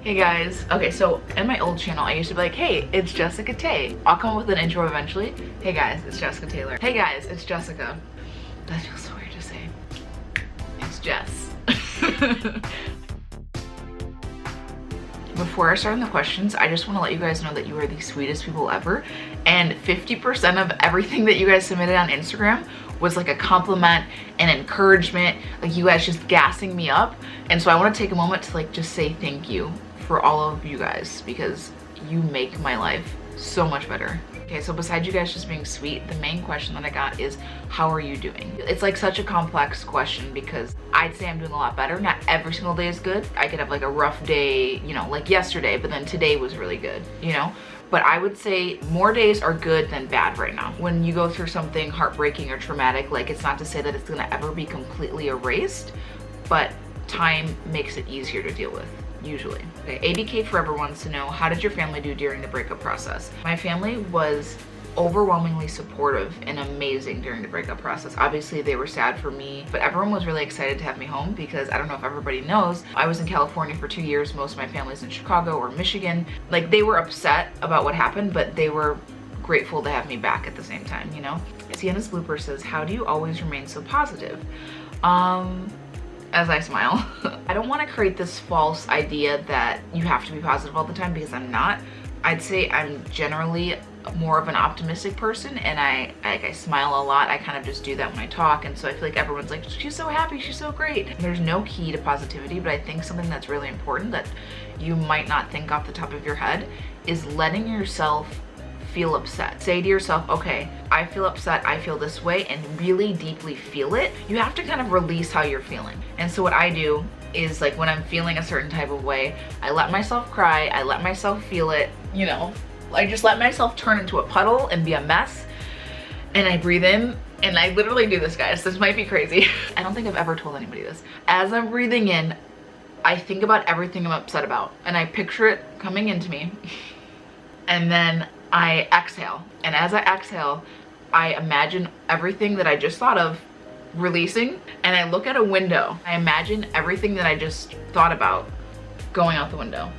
Hey guys. Okay, so in my old channel, I used to be like, hey, it's Jessica Tay. I'll come up with an intro eventually. Hey guys, it's Jessica Taylor. Hey guys, it's Jessica. That feels so weird to say. It's Jess. Before I start on the questions, I just want to let you guys know that you are the sweetest people ever. And 50% of everything that you guys submitted on Instagram was like a compliment and encouragement, like you guys just gassing me up. And so I want to take a moment to like just say thank you for all of you guys, because you make my life so much better. Okay, so besides you guys just being sweet, the main question that I got is, how are you doing? It's like such a complex question because I'd say I'm doing a lot better. Not every single day is good. I could have like a rough day, you know, like yesterday, but then today was really good, you know? But I would say more days are good than bad right now. When you go through something heartbreaking or traumatic, like it's not to say that it's gonna ever be completely erased, but time makes it easier to deal with. Usually. Okay, ABK Forever wants to know, how did your family do during the breakup process? My family was overwhelmingly supportive and amazing during the breakup process. Obviously they were sad for me, but everyone was really excited to have me home because I don't know if everybody knows, I was in California for 2 years. Most of my family's in Chicago or Michigan. Like they were upset about what happened, but they were grateful to have me back at the same time, you know? Sienna's Blooper says, how do you always remain so positive? As I smile. I don't want to create this false idea that you have to be positive all the time, because I'm not. I'd say I'm generally more of an optimistic person, and I smile a lot. I kind of just do that when I talk, and so I feel like everyone's like, she's so happy, she's so great. There's no key to positivity, but I think something that's really important that you might not think off the top of your head is letting yourself feel upset. Say to yourself, okay, I feel upset, I feel this way, and really deeply feel it. You have to kind of release how you're feeling. And so what I do is, like, when I'm feeling a certain type of way, I let myself cry, I let myself feel it, you know, I just let myself turn into a puddle and be a mess, and I breathe in. And I literally do this, guys. This might be crazy. I don't think I've ever told anybody this. As I'm breathing in, I think about everything I'm upset about, and I picture it coming into me, and then I exhale. And as I exhale, I imagine everything that I just thought of releasing, and I look at a window. I imagine everything that I just thought about going out the window.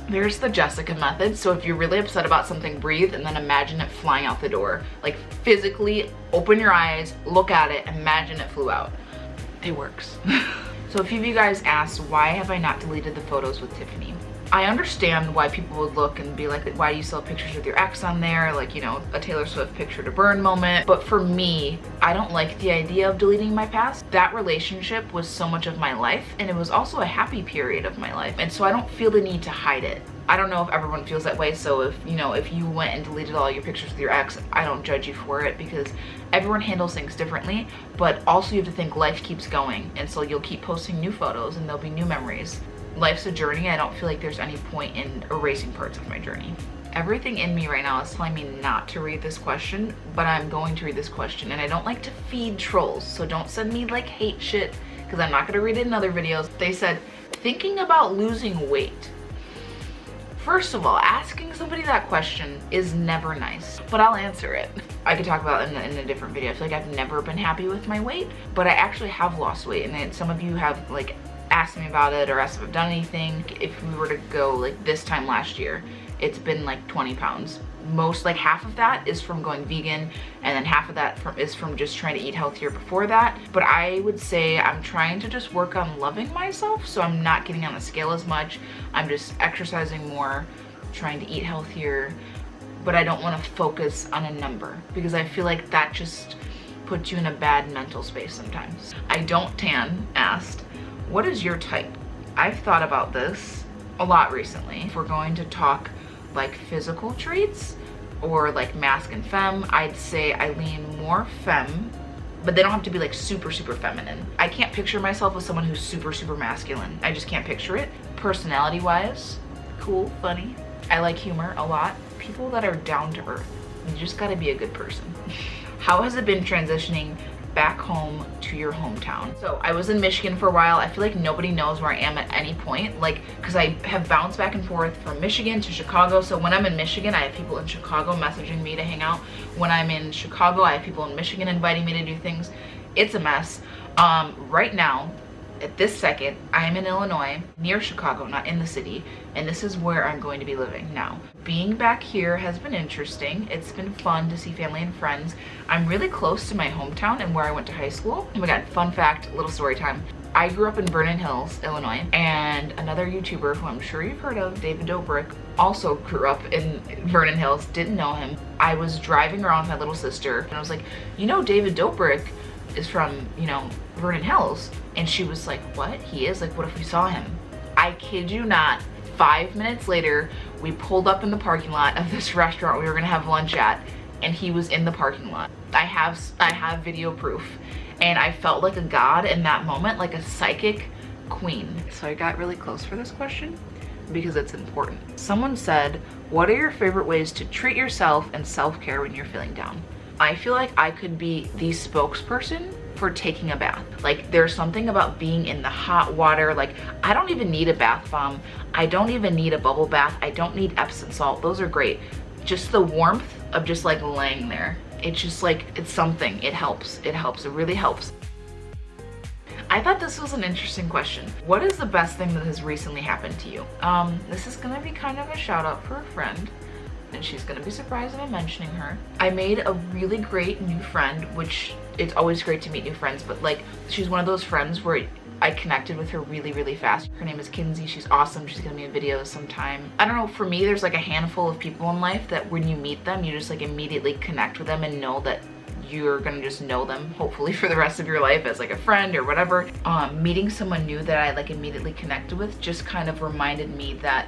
There's the Jessica method. So if you're really upset about something, breathe and then imagine it flying out the door. Like physically open your eyes, look at it, imagine it flew out. It works. So a few of you guys asked, why have I not deleted the photos with Tiffany? I understand why people would look and be like, why do you still have pictures with your ex on there? Like, you know, a Taylor Swift picture to burn moment. But for me, I don't like the idea of deleting my past. That relationship was so much of my life, and it was also a happy period of my life. And so I don't feel the need to hide it. I don't know if everyone feels that way. So if, you know, if you went and deleted all your pictures with your ex, I don't judge you for it, because everyone handles things differently. But also you have to think life keeps going. And so you'll keep posting new photos and there'll be new memories. Life's a journey. I don't feel like there's any point in erasing parts of my journey. Everything in me right now is telling me not to read this question, but I'm going to read this question. And I don't like to feed trolls, so don't send me like hate shit, because I'm not going to read it in other videos. They said, thinking about losing weight. First of all, asking somebody that question is never nice, but I'll answer it. I could talk about it in a different video. I feel like I've never been happy with my weight, but I actually have lost weight, and then some of you have like asked me about it or asked if I've done anything. If we were to go like this time last year, it's been like 20 pounds. Most, like half of that is from going vegan, and then half of that is from just trying to eat healthier before that. But I would say I'm trying to just work on loving myself, so I'm not getting on the scale as much. I'm just exercising more, trying to eat healthier, but I don't want to focus on a number, because I feel like that just puts you in a bad mental space sometimes. I don't tan asked, what is your type? I've thought about this a lot recently. If we're going to talk like physical traits or like masc and femme, I'd say I lean more femme, but they don't have to be like super feminine. I can't picture myself as someone who's super masculine. I just can't picture it. Personality wise, cool, funny. I like humor a lot. People that are down to earth. You just gotta be a good person. How has it been transitioning back home to your hometown? So I was in Michigan for a while. I feel like nobody knows where I am at any point, like, because I have bounced back and forth from Michigan to Chicago. So when I'm in Michigan, I have people in Chicago messaging me to hang out. When I'm in Chicago, I have people in Michigan inviting me to do things. It's a mess. Right now, at this second, I am in Illinois, near Chicago, not in the city, and this is where I'm going to be living now. Being back here has been interesting. It's been fun to see family and friends. I'm really close to my hometown and where I went to high school. Oh my god, fun fact, little story time. I grew up in Vernon Hills, Illinois, and another YouTuber who I'm sure you've heard of, David Dobrik, also grew up in Vernon Hills. Didn't know him. I was driving around with my little sister and I was like, you know, David Dobrik is from, you know, Vernon Hills. And she was like, what? He is? Like, what if we saw him? I kid you not, 5 minutes later, we pulled up in the parking lot of this restaurant we were gonna have lunch at, and he was in the parking lot. I have video proof. And I felt like a god in that moment, like a psychic queen. So I got really close for this question because it's important. Someone said, what are your favorite ways to treat yourself and self-care when you're feeling down? I feel like I could be the spokesperson for taking a bath. Like, there's something about being in the hot water. Like, I don't even need a bath bomb. I don't even need a bubble bath. I don't need Epsom salt. Those are great. Just the warmth of just like laying there. It's just like, it's something. It helps. It helps. It really helps. I thought this was an interesting question. What is the best thing that has recently happened to you? This is gonna be kind of a shout out for a friend, and she's gonna be surprised if I'm mentioning her. I made a really great new friend, which it's always great to meet new friends, but like, she's one of those friends where I connected with her really, really fast. Her name is Kinsey. She's awesome. She's gonna be in videos sometime. I don't know, for me, there's like a handful of people in life that when you meet them, you just like immediately connect with them and know that you're gonna just know them, hopefully for the rest of your life as like a friend or whatever. Meeting someone new that I like immediately connected with just kind of reminded me that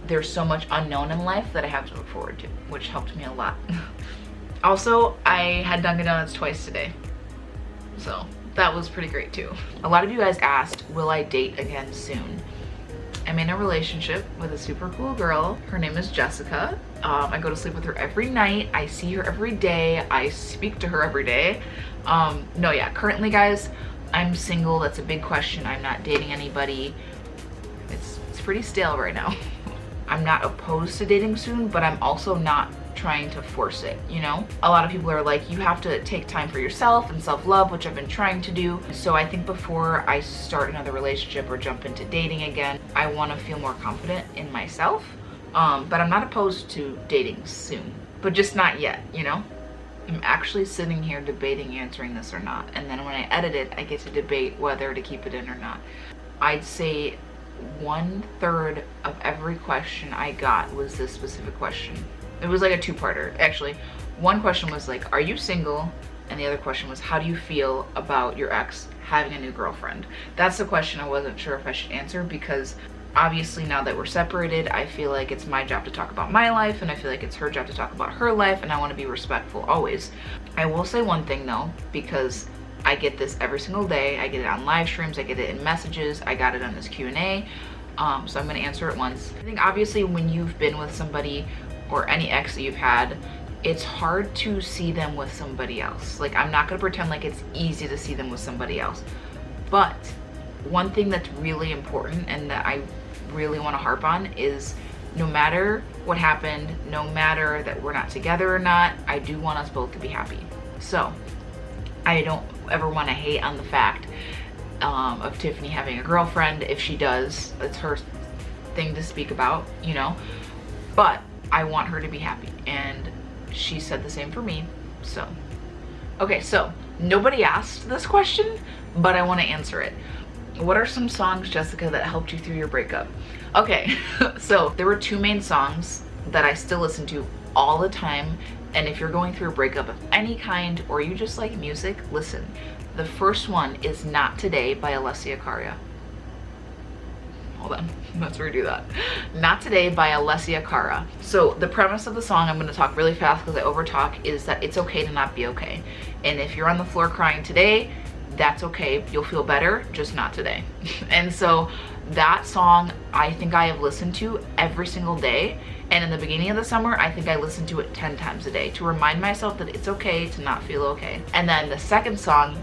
there's so much unknown in life that I have to look forward to, which helped me a lot. Also, I had Dunkin' Donuts twice today, so that was pretty great too. A lot of you guys asked, will I date again soon? I'm in a relationship with a super cool girl. Her name is Jessica. I go to sleep with her every night. I see her every day. I speak to her every day. No, yeah, currently guys, I'm single. That's a big question. I'm not dating anybody. It's pretty stale right now. I'm not opposed to dating soon, but I'm also not trying to force it, you know? A lot of people are like, you have to take time for yourself and self-love, which I've been trying to do. So I think before I start another relationship or jump into dating again, I want to feel more confident in myself. But I'm not opposed to dating soon, but just not yet, you know? I'm actually sitting here debating answering this or not. And then when I edit it, I get to debate whether to keep it in or not. I'd say 1/3 of every question I got was this specific question. It was like a two-parter. Actually, one question was like, are you single? And the other question was, how do you feel about your ex having a new girlfriend? That's the question I wasn't sure if I should answer, because obviously now that we're separated, I feel like it's my job to talk about my life, and I feel like it's her job to talk about her life, and I want to be respectful always. I will say one thing though, because I get this every single day. I get it on live streams, I get it in messages, I got it on this Q&A, so I'm gonna answer it once. I think obviously when you've been with somebody or any ex that you've had, it's hard to see them with somebody else. Like, I'm not gonna pretend like it's easy to see them with somebody else. But one thing that's really important and that I really wanna harp on is, no matter what happened, no matter that we're not together or not, I do want us both to be happy. So I don't ever wanna hate on the fact of Tiffany having a girlfriend. If she does, it's her thing to speak about, you know? But I want her to be happy, and she said the same for me. So okay, so nobody asked this question, but I want to answer it. What are some songs, Jessica, that helped you through your breakup? Okay, so there were two main songs that I still listen to all the time, and if you're going through a breakup of any kind, or you just like music, listen. The first one is Not Today by Alessia Cara. Hold on, let's redo that. Not Today by Alessia Cara. So the premise of the song, I'm gonna talk really fast because I overtalk, is that it's okay to not be okay. And if you're on the floor crying today, that's okay. You'll feel better, just not today. And so that song, I think I have listened to every single day. And in the beginning of the summer, I think I listened to it 10 times a day to remind myself that it's okay to not feel okay. And then the second song,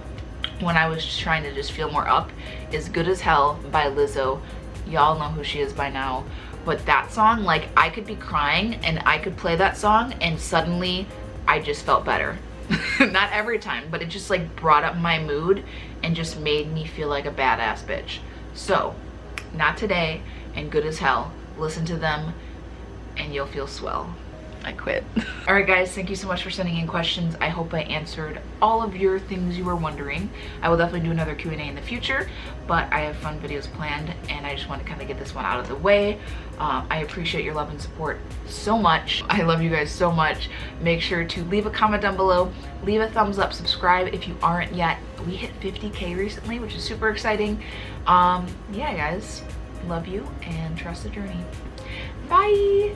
when I was just trying to just feel more up, is Good as Hell by Lizzo. Y'all know who she is by now. But that song, like, I could be crying and I could play that song and suddenly I just felt better. Not every time, but it just like brought up my mood and just made me feel like a badass bitch. So, not today, and Good as Hell. Listen to them and you'll feel swell. I quit. All right guys, thank you so much for sending in questions. I hope I answered all of your things you were wondering. I will definitely do another Q&A in the future, but I have fun videos planned and I just want to kind of get this one out of the way. I appreciate your love and support so much. I love you guys so much. Make sure to leave a comment down below, leave a thumbs up, subscribe if you aren't yet. We hit 50K recently, which is super exciting. Yeah guys, love you and trust the journey. Bye.